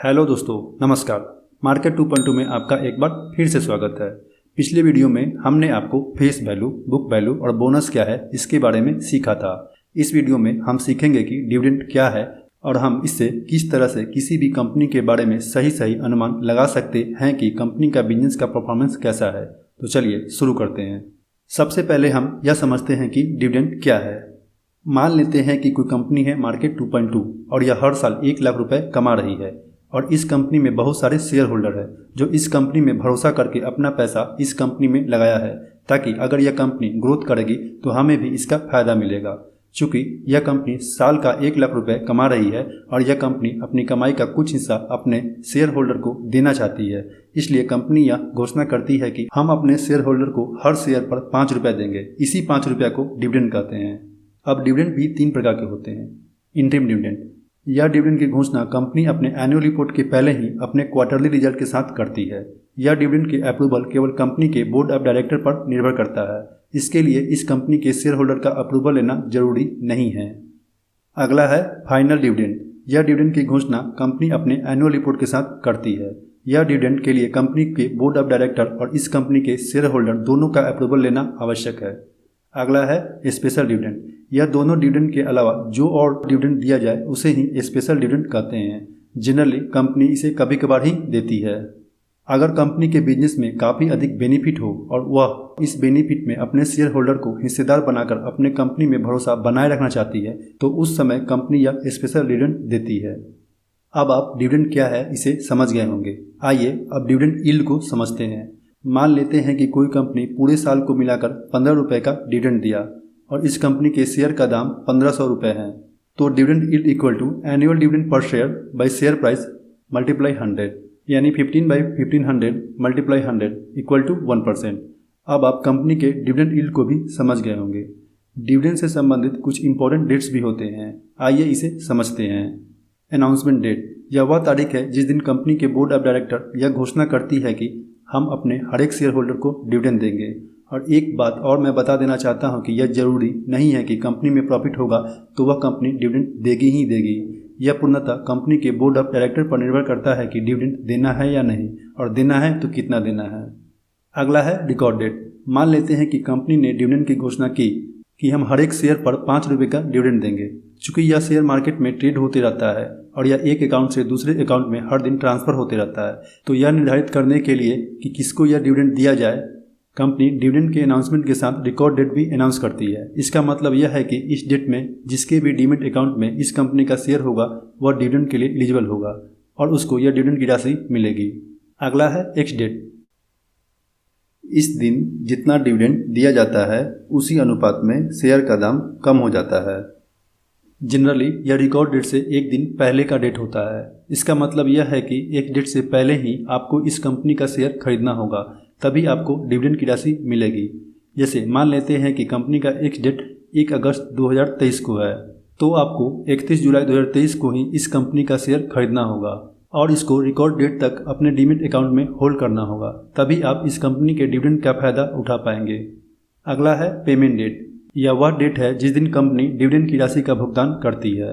Hello दोस्तों, नमस्कार। Market 2.2 में आपका एक बार फिर से स्वागत है। पिछले वीडियो में हमने आपको फेस वैल्यू, बुक वैल्यू और बोनस क्या है इसके बारे में सीखा था। इस वीडियो में हम सीखेंगे कि डिविडेंड क्या है और हम इससे किस तरह से किसी भी कंपनी के बारे में सही अनुमान लगा सकते हैं कि कंपनी का बिजनेस का परफॉर्मेंस कैसा है। तो चलिए शुरू करते हैं। सबसे पहले हम यह समझते हैं कि डिविडेंड क्या है। मान लेते हैं कि कोई कंपनी है मार्केट 2.2 और यह हर साल 1 लाख रुपए कमा रही है और इस कंपनी में बहुत सारे शेयर होल्डर है जो इस कंपनी में भरोसा करके अपना पैसा इस कंपनी में लगाया है ताकि अगर यह कंपनी ग्रोथ करेगी तो हमें भी इसका फायदा मिलेगा। चूँकि यह कंपनी साल का 1 लाख रुपए कमा रही है और यह कंपनी अपनी कमाई का कुछ हिस्सा अपने शेयर होल्डर को देना चाहती है, इसलिए कंपनी यह घोषणा करती है कि हम अपने शेयर होल्डर को हर शेयर पर 5 रुपये देंगे। इसी 5 रुपये को डिविडेंड कहते हैं। अब डिविडेंड भी 3 प्रकार के होते हैं। इंटरिम डिविडेंड, यह डिविडेंड की घोषणा कंपनी अपने एनुअल रिपोर्ट के पहले ही अपने क्वार्टरली रिजल्ट के साथ करती है। यह डिविडेंड के अप्रूवल केवल कंपनी के बोर्ड ऑफ डायरेक्टर पर निर्भर करता है। इसके लिए इस कंपनी के शेयर होल्डर का अप्रूवल लेना जरूरी नहीं है। अगला है फाइनल डिविडेंड। यह डिविडेंड की घोषणा कंपनी अपने एनुअल रिपोर्ट के साथ करती है। यह डिविडेंड के लिए कंपनी के बोर्ड ऑफ डायरेक्टर और इस कंपनी के शेयर होल्डर दोनों का अप्रूवल लेना आवश्यक है। अगला है स्पेशल डिविडेंड। यह दोनों डिविडेंड के अलावा जो और डिविडेंड दिया जाए उसे ही स्पेशल डिविडेंड कहते हैं। जनरली कंपनी इसे कभी कभार ही देती है। अगर कंपनी के बिजनेस में काफ़ी अधिक बेनिफिट हो और वह इस बेनिफिट में अपने शेयर होल्डर को हिस्सेदार बनाकर अपने कंपनी में भरोसा बनाए रखना चाहती है तो उस समय कंपनी यह स्पेशल डिविडेंड देती है। अब आप डिविडेंड क्या है इसे समझ गए होंगे। आइए अब डिविडेंड यील्ड को समझते हैं। मान लेते हैं कि कोई कंपनी पूरे साल को मिलाकर 15 रुपये का डिविडेंड दिया और इस कंपनी के शेयर का दाम 1500 रुपये है, तो dividend yield equal to annual dividend per share by share price multiply 100, यानी 15/1500 मल्टीप्लाई 100 इक्वल टू 1%। अब आप कंपनी के डिविडेंड यील्ड को भी समझ गए होंगे। डिविडेंड से संबंधित कुछ इंपॉर्टेंट डेट्स भी होते हैं, आइए इसे समझते हैं। अनाउंसमेंट डेट, यह वह तारीख है जिस दिन कंपनी के बोर्ड ऑफ डायरेक्टर यह घोषणा करती है कि हम अपने हर एक शेयर होल्डर को डिविडेंड देंगे। और एक बात और मैं बता देना चाहता हूं कि यह जरूरी नहीं है कि कंपनी में प्रॉफिट होगा तो वह कंपनी डिविडेंड देगी ही देगी। यह पूर्णतः कंपनी के बोर्ड ऑफ डायरेक्टर पर निर्भर करता है कि डिविडेंड देना है या नहीं, और देना है तो कितना देना है। अगला है रिकॉर्ड डेट। मान लेते हैं कि कंपनी ने डिविडेंड की घोषणा की कि हम हर एक शेयर पर 5 रुपये का डिविडेंड देंगे। चूँकि यह शेयर मार्केट में ट्रेड होते रहता है और यह एक अकाउंट से दूसरे अकाउंट में हर दिन ट्रांसफ़र होते रहता है, तो यह निर्धारित करने के लिए कि किसको यह डिविडेंड दिया जाए, कंपनी डिविडेंड के अनाउंसमेंट के साथ रिकॉर्ड डेट भी अनाउंस करती है। इसका मतलब यह है कि इस डेट में जिसके भी डीमैट अकाउंट में इस कंपनी का शेयर होगा वह डिविडेंड के लिए एलिजिबल होगा और उसको यह डिविडेंड की राशि मिलेगी। अगला है एक्स डेट। इस दिन जितना डिविडेंड दिया जाता है उसी अनुपात में शेयर का दाम कम हो जाता है। जनरली यह रिकॉर्ड डेट से एक दिन पहले का डेट होता है। इसका मतलब यह है कि एक डेट से पहले ही आपको इस कंपनी का शेयर खरीदना होगा, तभी आपको डिविडेंड की राशि मिलेगी। जैसे मान लेते हैं कि कंपनी का एक्स डेट 1 अगस्त 2023 को है, तो आपको 31 जुलाई 2023 को ही इस कंपनी का शेयर खरीदना होगा और इसको रिकॉर्ड डेट तक अपने डीमैट अकाउंट में होल्ड करना होगा, तभी आप इस कंपनी के डिविडेंड का फायदा उठा पाएंगे। अगला है पेमेंट डेट। यह वह डेट है जिस दिन कंपनी डिविडेंड की राशि का भुगतान करती है।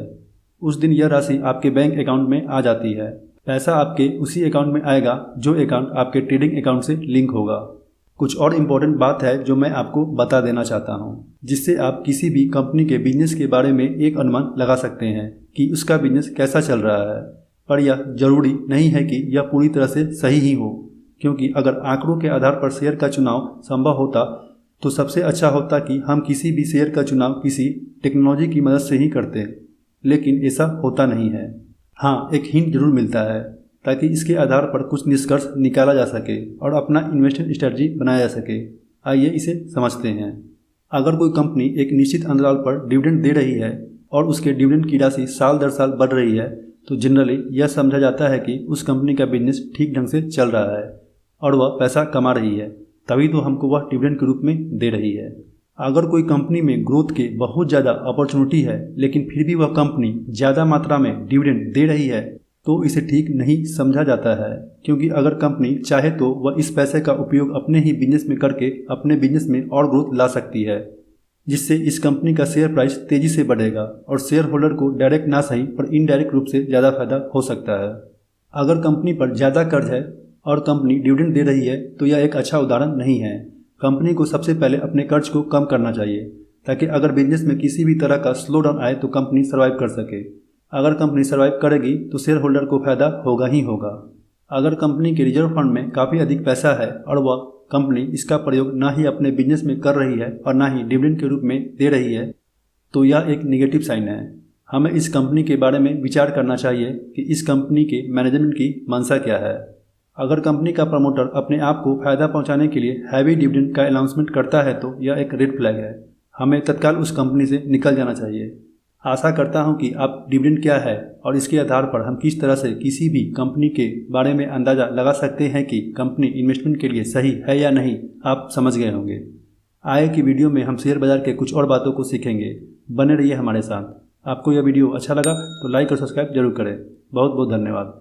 उस दिन यह राशि आपके बैंक अकाउंट में आ जाती है। पैसा आपके उसी अकाउंट में आएगा जो अकाउंट आपके ट्रेडिंग अकाउंट से लिंक होगा। कुछ और इम्पोर्टेंट बात है जो मैं आपको बता देना चाहता हूँ, जिससे आप किसी भी कंपनी के बिजनेस के बारे में एक अनुमान लगा सकते हैं कि उसका बिजनेस कैसा चल रहा है। पर यह जरूरी नहीं है कि यह पूरी तरह से सही ही हो, क्योंकि अगर आंकड़ों के आधार पर शेयर का चुनाव संभव होता तो सबसे अच्छा होता कि हम किसी भी शेयर का चुनाव किसी टेक्नोलॉजी की मदद से ही करते, लेकिन ऐसा होता नहीं है। हाँ, एक हिंट जरूर मिलता है ताकि इसके आधार पर कुछ निष्कर्ष निकाला जा सके और अपना इन्वेस्टमेंट स्ट्रेटजी बनाया जा सके। आइए इसे समझते हैं। अगर कोई कंपनी एक निश्चित अंतराल पर डिविडेंड दे रही है और उसके डिविडेंड की राशि साल दर साल बढ़ रही है तो जनरली यह समझा जाता है कि उस कंपनी का बिजनेस ठीक ढंग से चल रहा है और वह पैसा कमा रही है, तभी तो हमको वह डिविडेंड के रूप में दे रही है। अगर कोई कंपनी में ग्रोथ के बहुत ज़्यादा अपॉर्चुनिटी है लेकिन फिर भी वह कंपनी ज़्यादा मात्रा में डिविडेंड दे रही है तो इसे ठीक नहीं समझा जाता है, क्योंकि अगर कंपनी चाहे तो वह इस पैसे का उपयोग अपने ही बिजनेस में करके अपने बिजनेस में और ग्रोथ ला सकती है, जिससे इस कंपनी का शेयर प्राइस तेज़ी से बढ़ेगा और शेयर होल्डर को डायरेक्ट ना सही पर इनडायरेक्ट रूप से ज़्यादा फायदा हो सकता है। अगर कंपनी पर ज़्यादा कर्ज है और कंपनी डिविडेंड दे रही है तो यह एक अच्छा उदाहरण नहीं है। कंपनी को सबसे पहले अपने कर्ज को कम करना चाहिए ताकि अगर बिजनेस में किसी भी तरह का स्लो डाउन आए तो कंपनी सर्वाइव कर सके। अगर कंपनी सर्वाइव करेगी तो शेयर होल्डर को फायदा होगा ही होगा। अगर कंपनी के रिजर्व फंड में काफ़ी अधिक पैसा है और वह कंपनी इसका प्रयोग ना ही अपने बिजनेस में कर रही है और ना ही डिविडेंड के रूप में दे रही है तो यह एक नेगेटिव साइन है। हमें इस कंपनी के बारे में विचार करना चाहिए कि इस कंपनी के मैनेजमेंट की मंशा क्या है। अगर कंपनी का प्रमोटर अपने आप को फायदा पहुंचाने के लिए हैवी डिविडेंड का अनाउंसमेंट करता है तो यह एक रेड फ्लैग है। हमें तत्काल उस कंपनी से निकल जाना चाहिए। आशा करता हूं कि आप डिविडेंड क्या है और इसके आधार पर हम किस तरह से किसी भी कंपनी के बारे में अंदाज़ा लगा सकते हैं कि कंपनी इन्वेस्टमेंट के लिए सही है या नहीं, आप समझ गए होंगे। आगे की वीडियो में हम शेयर बाजार के कुछ और बातों को सीखेंगे। बने रहिए हमारे साथ। आपको यह वीडियो अच्छा लगा तो लाइक और सब्सक्राइब जरूर करें। बहुत बहुत धन्यवाद।